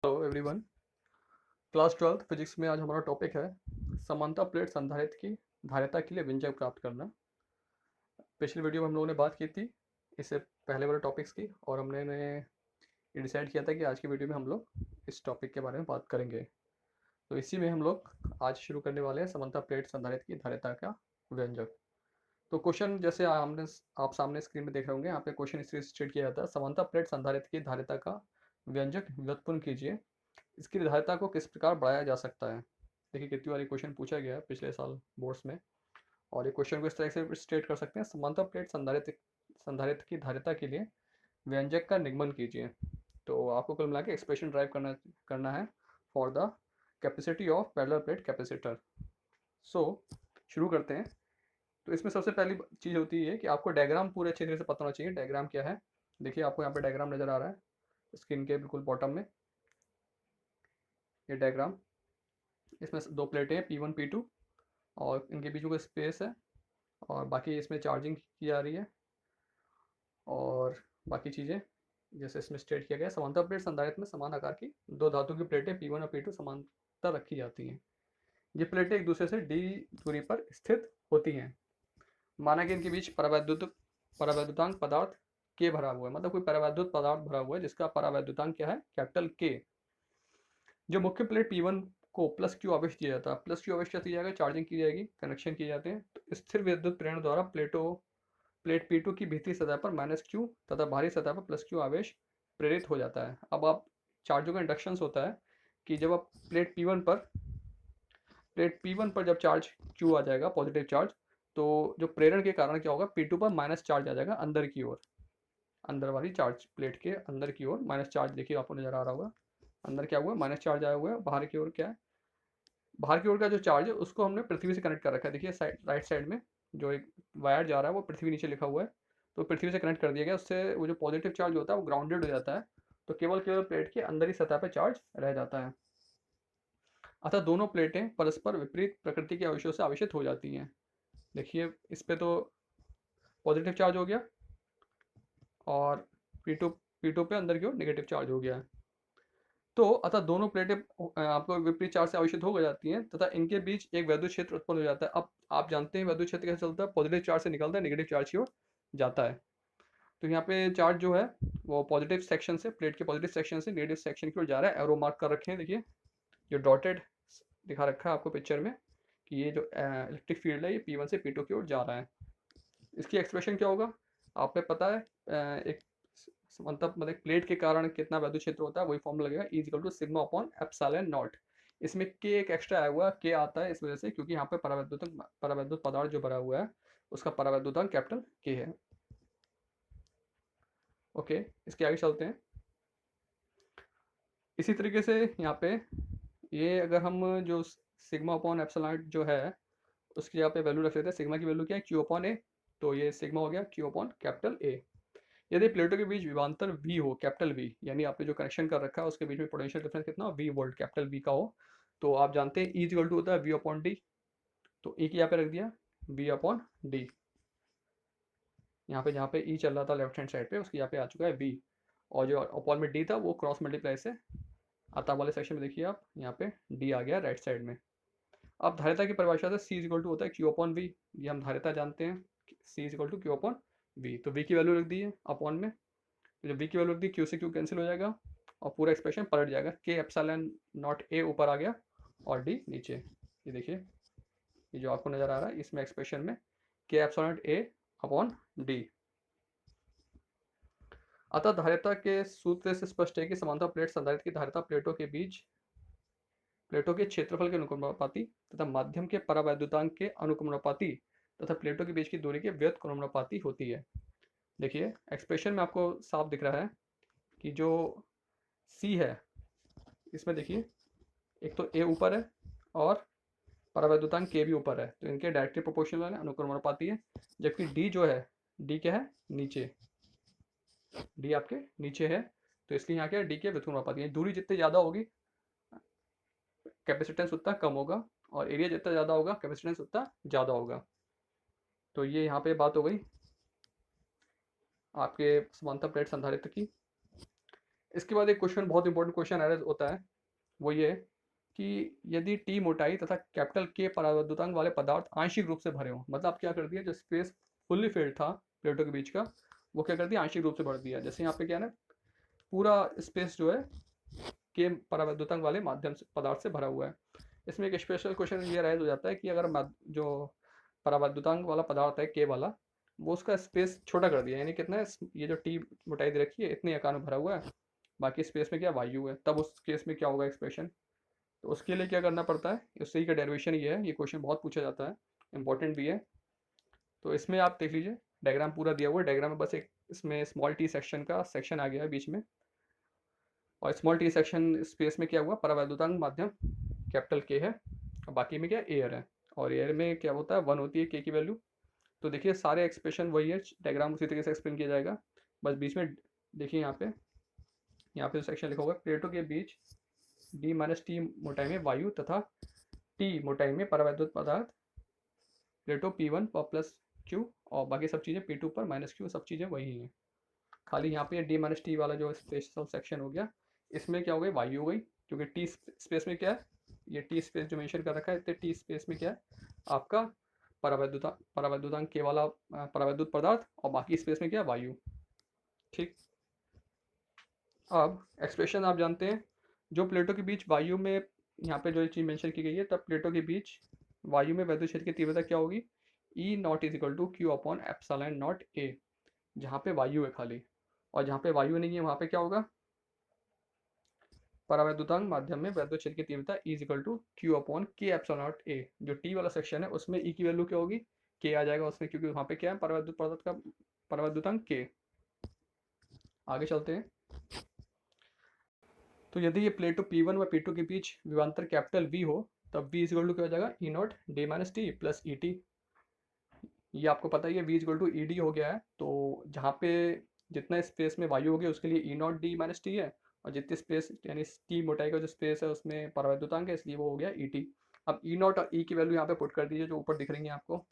Hello everyone. Class 12th physics में आज हमारा टॉपिक है समानता प्लेट संधारित्र की धारिता के लिए व्यंजक प्राप्त करना। पिछली वीडियो में हम लोगों ने बात की थी इससे पहले वाले टॉपिक्स की, और हमने ये डिसाइड किया था कि आज की वीडियो में हम लोग इस टॉपिक के बारे में बात करेंगे। तो इसी में हम लोग आज शुरू करने वाले हैं समानता प्लेट संधारित्र की धारिता का व्यंजक। तो क्वेश्चन जैसे आप सामने स्क्रीन में देख रहे होंगे, यहाँ पे क्वेश्चन इस तरह से स्टेट किया जाता है, समानता प्लेट संधारित्र की धारिता का व्यंजक व्युत्पन्न कीजिए। इसकी धारिता को किस प्रकार बढ़ाया जा सकता है। देखिए कितनी बार ये क्वेश्चन पूछा गया है पिछले साल बोर्ड्स में, और ये क्वेश्चन को इस तरह से स्टेट कर सकते हैं, समांतर प्लेट संधारित्र संधारित्र की धारिता के लिए व्यंजक का निगमन कीजिए। तो आपको कुल मिला के एक्सप्रेशन ड्राइव करना है for the capacity of parallel plate capacitor. So शुरू करते हैं। तो इसमें सबसे पहली चीज़ होती है कि आपको डायग्राम पूरे अच्छे तरह से पता होना चाहिए। डायग्राम क्या है, देखिए आपको यहाँ पे डायग्राम नज़र आ रहा है स्क्रीन के बिल्कुल बॉटम में। ये डायग्राम, इसमें दो प्लेटें हैं P1 P2, और इनके बीच में कोई स्पेस है, और बाकी इसमें चार्जिंग की जा रही है, और बाकी चीज़ें जैसे इसमें स्टेट किया गया। समांतर प्लेट संधारित्र में समान आकार की दो धातु की प्लेटें P1 और P2 समांतर रखी जाती हैं। ये प्लेटें एक दूसरे से d दूरी पर स्थित होती हैं। माना कि इनके बीच परावैद्युतांक पदार्थ K भरा हुआ है, मतलब कोई परावैद्युत पदार्थ भरा हुआ है जिसका परावैद्युतांक क्या है, कैपिटल K। जो मुख्य प्लेट P1 को प्लस क्यू आवेश दिया जाता है, प्लस क्यू आवेश क्या दिया जाएगा, चार्जिंग की जाएगी, कनेक्शन किए जाते हैं। तो स्थिर विद्युत प्रेरण द्वारा प्लेट P2 की भीतरी सतह पर माइनस क्यू तथा बाहरी सतह पर प्लस क्यू आवेश प्रेरित हो जाता है। अब आप चार्जों का इंडक्शन होता है कि जब आप प्लेट P1 पर जब चार्ज Q आ जाएगा, पॉजिटिव चार्ज, तो जो प्रेरण के कारण क्या होगा, P2 पर माइनस चार्ज आ जाएगा अंदर की ओर। अंदर वाली चार्ज प्लेट के अंदर की ओर माइनस चार्ज देखिए आपको नजर आ रहा होगा। अंदर क्या हुआ, माइनस चार्ज आया हुआ है। बाहर की ओर क्या है, बाहर की ओर का जो चार्ज है उसको हमने पृथ्वी से कनेक्ट कर रखा है। देखिए राइट साइड में जो एक वायर जा रहा है वो पृथ्वी नीचे लिखा हुआ है, तो पृथ्वी से कनेक्ट कर दिया गया। उससे वो जो पॉजिटिव चार्ज होता है वो ग्राउंडेड हो जाता है, तो केवल केवल प्लेट के अंदर ही सतह पर चार्ज रह जाता है। अतः दोनों प्लेटें परस्पर विपरीत प्रकृति के आवेशों से आवेशित हो जाती हैं। देखिए इस पे तो पॉजिटिव चार्ज हो गया, और P2 P2 पे अंदर की ओर नेगेटिव चार्ज हो गया है। तो अतः दोनों प्लेटें आपको विपरीत चार्ज से आवेशित हो जाती हैं तथा इनके बीच एक वैद्युत क्षेत्र उत्पन्न हो जाता है। अब आप जानते हैं वैद्युत क्षेत्र कैसे चलता है, पॉजिटिव चार्ज से निकलता है, नेगेटिव चार्ज की ओर जाता है। तो यहाँ पे चार्ज जो है वो पॉजिटिव सेक्शन से, प्लेट के पॉजिटिव सेक्शन से नेगेटिव सेक्शन की ओर जा रहा है। एरो मार्क कर रखे हैं, देखिए जो डॉटेड दिखा रखा है आपको पिक्चर में कि ये जो इलेक्ट्रिक फील्ड है ये P1 से P2 की ओर जा रहा है। इसकी एक्सप्रेशन क्या होगा, आपको पता है, एक मतलब एक प्लेट के कारण कितना वैद्युत क्षेत्र होता है वही फॉर्मूला लगेगा, E equal to sigma upon epsilon naught. इसमें के एक एक्स्ट्रा आया हुआ है, के आता है इस वजह से क्योंकि यहाँ पे परावैद्युत पदार्थ जो भरा हुआ है उसका परावैद्युतांक कैपिटल के है। ओके, इसके आगे चलते हैं। इसी तरीके से यहाँ पे ये अगर हम जो सिग्मा अपॉन एप्सिलॉन जो है उसकी यहाँ पे वैल्यू रख लेते हैं। सिग्मा की वैल्यू क्या है, क्यू अपॉन ए, तो ये सिग्मा हो गया क्यू अपॉन कैपिटल ए। यदि प्लेटों के बीच विभवांतर वी हो, कैपिटल वी, यानी आपने जो कनेक्शन कर रखा है उसके बीच में पोटेंशियल डिफरेंस कितना, वी वोल्ट, कैपिटल वी का हो, तो आप जानते हैं ई इक्वल टू होता है वी अपॉन डी। तो ई की यहाँ पे रख दिया वी अपॉन डी। यहाँ पे जहाँ पे ई चल रहा था लेफ्ट हैंड साइड पे उसकी यहाँ पे आ चुका है वी, और जो अपॉन में डी था वो क्रॉस मल्टीप्लाई से आता वाले सेक्शन में देखिए आप यहाँ पे डी आ गया राइट साइड में। अब धारिता की परिभाषा से सी इक्वल टू होता है क्यू अपॉन वी, ये हम धारिता जानते हैं, C equal to Q upon V. तो वी की वैल्यू रख दी है अपॉन में, तो जब वी की वैल्यू रख दी क्यू से क्यू कैंसिल हो जाएगा और पूरा एक्सप्रेशन पलट जाएगा। के एप्सिलॉन नॉट ए ऊपर आ गया और डी नीचे। ये देखिए ये जो आपको नजर आ रहा है इसमें एक्सप्रेशन में के epsilon not a upon D. अतः धारिता के सूत्र से स्पष्ट है कि समांतर प्लेट संधारित्र की धारिता प्लेटों के क्षेत्रफल के अनुक्रमानुपाती तथा माध्यम के परावैद्युतांक के अनुक्रमानुपाती तथा प्लेटों के बीच की दूरी के व्युत्क्रमानुपाती होती है। देखिए एक्सप्रेशन में आपको साफ दिख रहा है कि जो सी है इसमें देखिए एक तो ए ऊपर है और परावैद्युतांक के भी ऊपर है, तो इनके डायरेक्टली प्रोपोर्शनल है, अनुक्रमानुपाती है। जबकि डी जो है, डी क्या है, नीचे, डी आपके नीचे है, तो इसलिए यहाँ क्या डी के व्युत्क्रमानुपाती है। दूरी जितनी ज़्यादा होगी कैपेसिटेंस उतना कम होगा, और एरिया जितना ज़्यादा होगा कैपेसिटेंस उतना ज़्यादा होगा। तो ये यहाँ पे बात हो गई आपके समांतर प्लेट संधारित्र की। इसके बाद एक क्वेश्चन, बहुत इंपॉर्टेंट क्वेश्चन अराइज होता है, वो ये कि यदि टी मोटाई तथा कैपिटल के परावर्तनांक वाले पदार्थ आंशिक रूप से भरे हों, मतलब आप क्या कर दिया, जो स्पेस फुल्ली फिल्ड था प्लेटों के बीच का, वो क्या कर दिया, आंशिक रूप से भर दिया। जैसे यहाँ पे क्या है ना, पूरा स्पेस जो है के परावर्तनांक वाले माध्यम से पदार्थ से भरा हुआ है। इसमें एक स्पेशल क्वेश्चन ये राइज हो जाता है कि अगर जो परावर्तनांक वाला पदार्थ है के वाला, वो उसका स्पेस छोटा कर दिया, यानी कितना है, ये जो टी मोटाई दे रखी है इतने आकार में भरा हुआ है, बाकी स्पेस में क्या वायु है, तब उस केस में क्या होगा एक्सप्रेशन। तो उसके लिए क्या करना पड़ता है, उससे ही का डेरिवेशन ये है। ये क्वेश्चन बहुत पूछा जाता है, इंपॉर्टेंट भी है। तो इसमें आप देख लीजिए, डायग्राम पूरा दिया हुआ है। डायग्राम में बस एक इसमें स्मॉल टी सेक्शन का सेक्शन आ गया है बीच में, और स्मॉल टी सेक्शन स्पेस में क्या हुआ, परावैद्युतांक माध्यम कैपिटल के है, और बाकी में क्या एयर है, और एयर में क्या होता है, 1 होती है के की वैल्यू। तो देखिए सारे एक्सप्रेशन वही है, डायग्राम उसी तरीके से एक्सप्लेन किया जाएगा। बस बीच में देखिए यहाँ पे जो सेक्शन लिखा होगा, प्लेटों के बीच डी माइनस टी मोटाई में वायु तथा टी मोटाई में परावैद्युत पदार्थ प्लेटो P1 पर प्लस Q, और बाकी सब चीज़ें P2 पर माइनस Q, सब चीज़ें वही हैं। खाली यहाँ पे डी माइनस टी वाला जो स्पेशल सेक्शन हो गया, इसमें क्या हो गई, वायु हो गई, क्योंकि टी स्पेस में क्या है, ये टी स्पेस जो मेंशन कर रखा है, इतने टी स्पेस में क्या है आपका परावैद्युतांक के वाला परावैद्युत पदार्थ, और बाकी स्पेस में क्या है, वायु। ठीक, अब एक्सप्रेशन आप जानते हैं, जो प्लेटों के बीच वायु में, यहाँ पे जो चीज़ मेंशन की गई है, तब प्लेटों के बीच वायु में वैद्युत क्षेत्र की तीव्रता क्या होगी, E not is equal to Q upon epsilon not A, जहाँ पे वायु है खाली, और जहाँ पे वायु नहीं है वहाँ पे क्या होगा, परावैद्युतांक माध्यम में वैद्युत क्षेत्र की तीव्रता is equal to Q upon K epsilon not A. जो टी वाला सेक्शन है उसमें ई की वैल्यू क्या होगी, के आ जाएगा उसमें, क्योंकि वहाँ पे क्या है, परावैद्युत पदार्थ का परावैद्युतांक के। आगे चलते हैं। तो यदि ये प्लेटो P1 व P2 के बीच विभवांतर कैपिटल V हो, तब V इज इक्वल टू क्या हो जाएगा, E not D minus T plus E T. ये आपको पता ही है, V is equal to E D हो गया है। तो जहाँ पे जितना स्पेस में वायु होगी उसके लिए ई नॉट डी माइनस टी है, और जितनी स्पेस यानी टी मोटाई का जो स्पेस है उसमें परावैद्युतांक है, इसलिए वो हो गया ई टी। अब ई नॉट और ई की वैल्यू यहाँ पे पुट कर दीजिए, जो ऊपर दिख रही है आपको,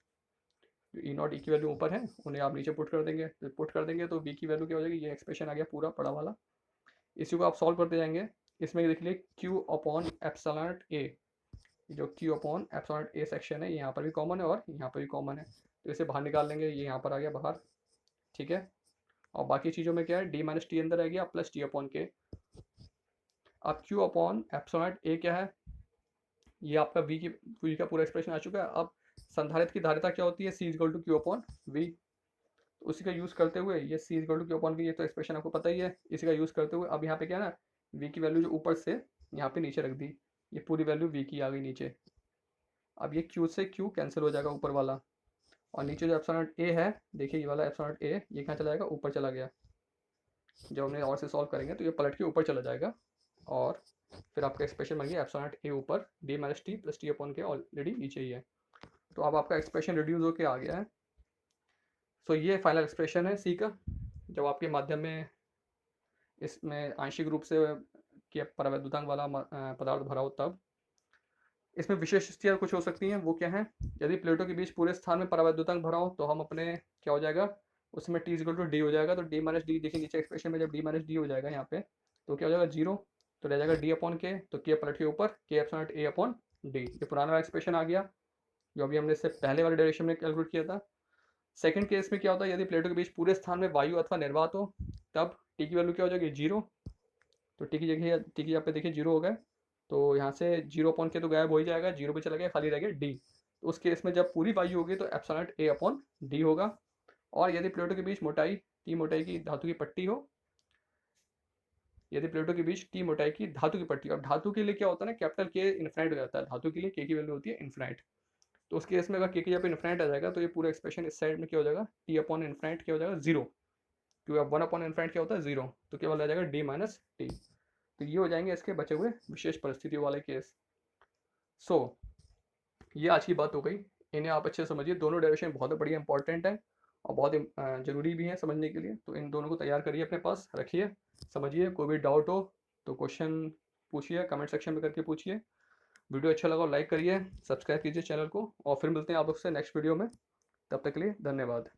जो ई नॉट ई की वैल्यू ऊपर है उन्हें आप नीचे पुट कर देंगे, तो पुट कर देंगे तो वी की वैल्यू क्या हो जाएगी, ये एक्सप्रेशन आ गया पूरा बड़ा वाला। इसी को आप सॉल्व करते जाएंगे। इसमें देख लीजिए क्यू अपॉन एप्सिलॉन ए, जो Q upon epsilon A section है, यहाँ पर भी कॉमन है और यहाँ पर भी कॉमन है, तो इसे बाहर निकाल लेंगे, ये यहाँ पर आ गया बाहर। ठीक है, और बाकी चीज़ों में क्या है, डी माइनस टी अंदर आ गया प्लस टी अपॉन के। अब क्यू अपॉन एप्सिलॉन ए क्या है, ये आपका वी का पूरा एक्सप्रेशन आ चुका है। अब संधारित्र की धारिता क्या होती है, C equal to Q upon V. उसी का यूज़ करते हुए ये C equal to Q upon V, ये तो एक्सप्रेशन आपको पता ही है। इसी का यूज़ करते हुए अब यहाँ पे क्या है ना, वी की वैल्यू जो ऊपर से यहाँ पे नीचे रख दी, ये पूरी वैल्यू वी की आ गई नीचे। अब ये क्यू से क्यू कैंसिल हो जाएगा ऊपर वाला, और नीचे जो एप्सिलॉन ए है, देखिए ये वाला एप्सिलॉन ए, ये कहाँ चला जाएगा, ऊपर चला गया। जब हमने और से सॉल्व करेंगे तो ये पलट के ऊपर चला जाएगा, और फिर आपका एक्सप्रेशन बन गया एप्सिलॉन ए ऊपर D minus T plus T upon के, ऑलरेडी नीचे ही है। तो अब आपका एक्सप्रेशन रिड्यूस होकर आ गया है। सो ये फाइनल एक्सप्रेशन है सी का, जब आपके माध्यम में इसमें आंशिक रूप से कि परावैद्युतांक वाला पदार्थ भरा हो तब। इसमें विशेष स्थितियाँ कुछ हो सकती हैं, वो क्या है, यदि प्लेटों के बीच पूरे स्थान में परावैद्युतांक भरा हो तो हम अपने क्या हो जाएगा, उसमें टी इक्वल टू डी हो जाएगा। तो डी माइनस डी देखिए नीचे एक्सप्रेशन में, जब डी माइनस डी हो जाएगा यहाँ पे तो क्या हो जाएगा, जीरो, तो रह जाएगा डी अपॉन के, तो के पलट के ऊपर के एप्सिलॉन ए अपॉन डी। ये पुराना एक्सप्रेशन आ गया जो अभी हमने इससे पहले वाले डायरेक्शन में कैलकुलेट किया था। सेकंड केस में क्या होता है, यदि प्लेटों के बीच पूरे स्थान में वायु अथवा निर्वात हो, तब टी की वैल्यू क्या हो जाएगी, जीरो। तो टी की जगह, टी की यहाँ पे देखिए जीरो हो गए, तो यहाँ से जीरो अपॉन के तो गायब हो ही जाएगा, जीरो पे चला गया, खाली रह गया डी। तो उस केस में जब पूरी वायु होगी तो एप्सिलॉन ए अपॉन डी होगा। और यदि प्लेटों के बीच मोटाई टी मोटाई की धातु की पट्टी हो, यदि प्लेटों के बीच टी मोटाई की धातु की पट्टी, अब धातु के लिए क्या होता है ना, कैपिटल के इन्फिनाइट हो जाता है, धातु के लिए के की वैल्यू होती है इन्फिनाइट। तो उस केस में अगर के की जब इन्फिनाइट आ जाएगा तो ये पूरा एक्सप्रेशन इस साइड में क्या हो जाएगा, टी अपॉन इन्फिनाइट क्या हो जाएगा, जीरो, क्योंकि अब 1 अपॉन इन्फिनाइट क्या होता है, जीरो, तो केवल आ जाएगा डी माइनस टी। तो ये हो जाएंगे इसके बचे हुए विशेष परिस्थितियों वाले केस। सो ये आज की बात हो गई, इन्हें आप अच्छे से समझिए, दोनों डायरेक्शन बहुत बढ़िया इंपॉर्टेंट है और बहुत ज़रूरी भी है समझने के लिए। तो इन दोनों को तैयार करिए, अपने पास रखिए, समझिए। कोई भी डाउट हो तो क्वेश्चन पूछिए, कमेंट सेक्शन में करके पूछिए। वीडियो अच्छा लगा लाइक करिए, सब्सक्राइब कीजिए चैनल को, और फिर मिलते हैं आप लोग से नेक्स्ट वीडियो में। तब तक के लिए धन्यवाद।